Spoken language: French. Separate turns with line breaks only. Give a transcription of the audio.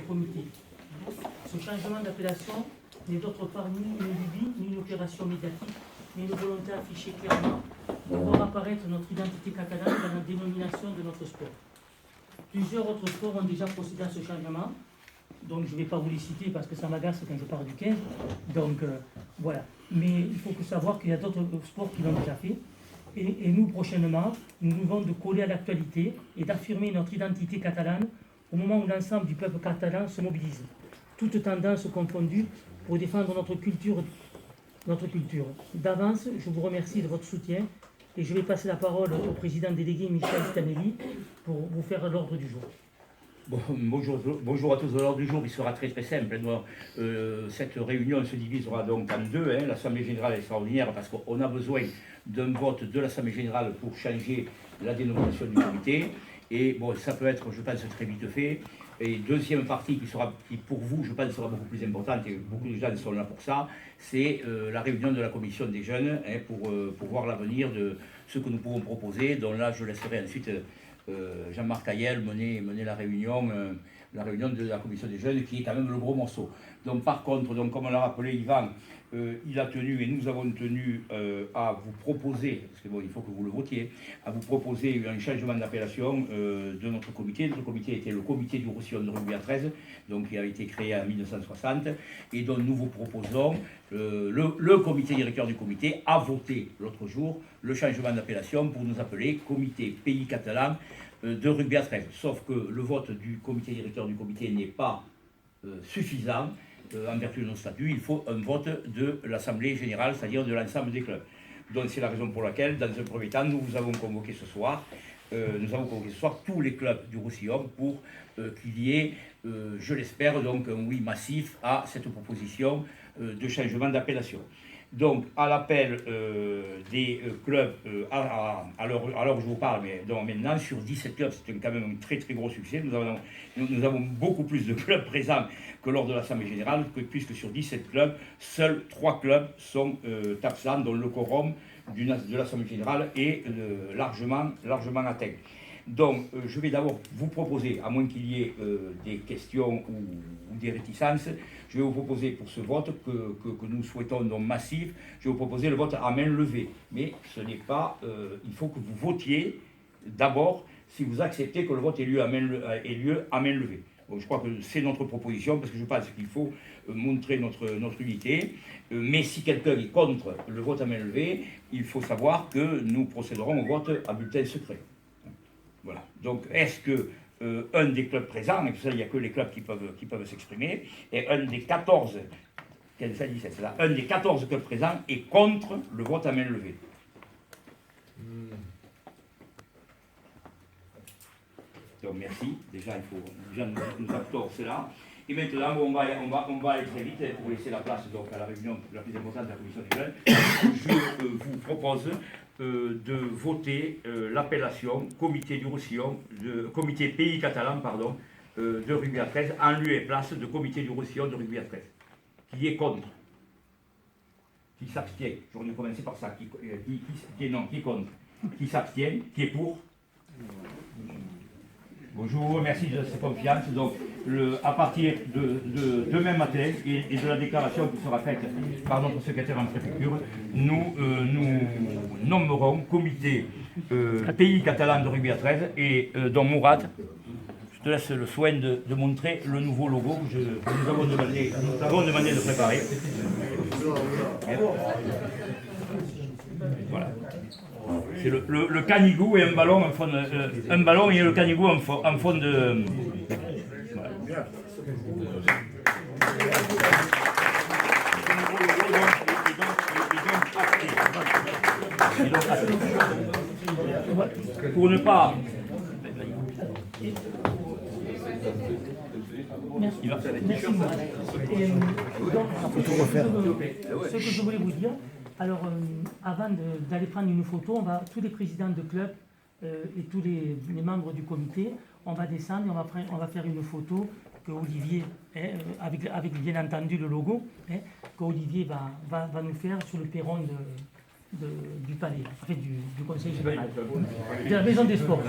comité. Ce changement d'appellation n'est d'autre part ni une lubie, ni une opération médiatique, mais une volonté affichée clairement de voir apparaître notre identité catalane dans la dénomination de notre sport. Plusieurs autres sports ont déjà procédé à ce changement, donc je ne vais pas vous les citer parce que ça m'agace quand je parle du 15, donc voilà. Mais il faut savoir qu'il y a d'autres sports qui l'ont déjà fait, et nous prochainement, nous devons de coller à l'actualité et d'affirmer notre identité catalane au moment où l'ensemble du peuple catalan se mobilise, toutes tendances confondues, pour défendre notre culture. D'avance, je vous remercie de votre soutien et je vais passer la parole au président délégué Michel Stanelli pour vous faire l'ordre du jour.
Bon, bonjour à tous. L'ordre du jour, il sera très simple. Cette réunion se divisera donc en deux. L'Assemblée générale est extraordinaire parce qu'on a besoin d'un vote de l'Assemblée générale pour changer la dénomination du comité. Et bon, ça peut être, je pense, très vite fait. Et deuxième partie qui pour vous, je pense, sera beaucoup plus importante, et beaucoup de gens sont là pour ça, c'est la réunion de la commission des jeunes pour voir l'avenir de ce que nous pouvons proposer. Donc là, je laisserai ensuite Jean-Marc Ayel mener la réunion de la commission des jeunes, qui est quand même le gros morceau. Donc par contre, comme on l'a rappelé Yvan, il a tenu et nous avons tenu à vous proposer, parce que bon, il faut que vous le votiez, à vous proposer un changement d'appellation de notre comité. Notre comité était le comité du Roussillon de rugby à 13, donc qui a été créé en 1960, et dont nous vous proposons, le comité directeur du comité a voté l'autre jour le changement d'appellation pour nous appeler Comité Pays Catalan de rugby à 13. Sauf que le vote du comité directeur du comité n'est pas suffisant. En vertu de nos statuts, il faut un vote de l'Assemblée générale, c'est-à-dire de l'ensemble des clubs. Donc c'est la raison pour laquelle, dans un premier temps, nous vous avons convoqué ce soir. Tous les clubs du Roussillon pour qu'il y ait, je l'espère, donc un oui massif à cette proposition de changement d'appellation. Donc, à l'appel des clubs, à l'heure où je vous parle, mais donc maintenant, sur 17 clubs, c'est quand même un très très gros succès. Nous avons beaucoup plus de clubs présents que lors de l'Assemblée générale, puisque sur 17 clubs, seuls 3 clubs sont absents, dont le quorum de l'Assemblée générale est largement atteint. Donc, je vais d'abord vous proposer, à moins qu'il y ait des questions ou des réticences, je vais vous proposer pour ce vote que nous souhaitons donc massif, je vais vous proposer le vote à main levée. Mais ce n'est pas, il faut que vous votiez d'abord si vous acceptez que le vote ait lieu à main levée. Bon, je crois que c'est notre proposition parce que je pense qu'il faut montrer notre unité. Mais si quelqu'un est contre le vote à main levée, il faut savoir que nous procéderons au vote à bulletin secret. Voilà. Donc, est-ce que un des clubs présents, mais tout ça, il n'y a que les clubs qui peuvent s'exprimer, et un des 14, un des 14 clubs présents est contre le vote à main levée. Donc, merci. Déjà, nous actons cela. Et maintenant, on va aller très vite pour laisser la place donc, à la réunion la plus importante de la commission des jeunes. Je vous propose de voter l'appellation Comité du Roussillon, Comité Pays Catalan, pardon, de rugby à 13, en lieu et place de Comité du Roussillon de rugby à 13. Qui est contre? Qui s'abstient? J'aurais dû commencer par ça. Qui est contre? Qui s'abstient? Qui est pour? Bonjour, merci de cette confiance. Donc, à partir de demain matin et de la déclaration qui sera faite par notre secrétaire en préfecture, nous nommerons comité Pays Catalan de rugby à 13 et donc Mourad, je te laisse le soin de montrer le nouveau logo que nous avons demandé de préparer. Voilà. C'est le canigou et un ballon en fond un ballon et le canigou en fond de. Voilà. Pour ne pas.
Merci. Ce que je voulais vous dire, alors avant d'aller prendre une photo, tous les présidents de club et tous les membres du comité, on va descendre et on va faire une photo que Olivier, avec bien entendu le logo, que Olivier va nous faire sur le perron du palais, du conseil général, de la maison des sports.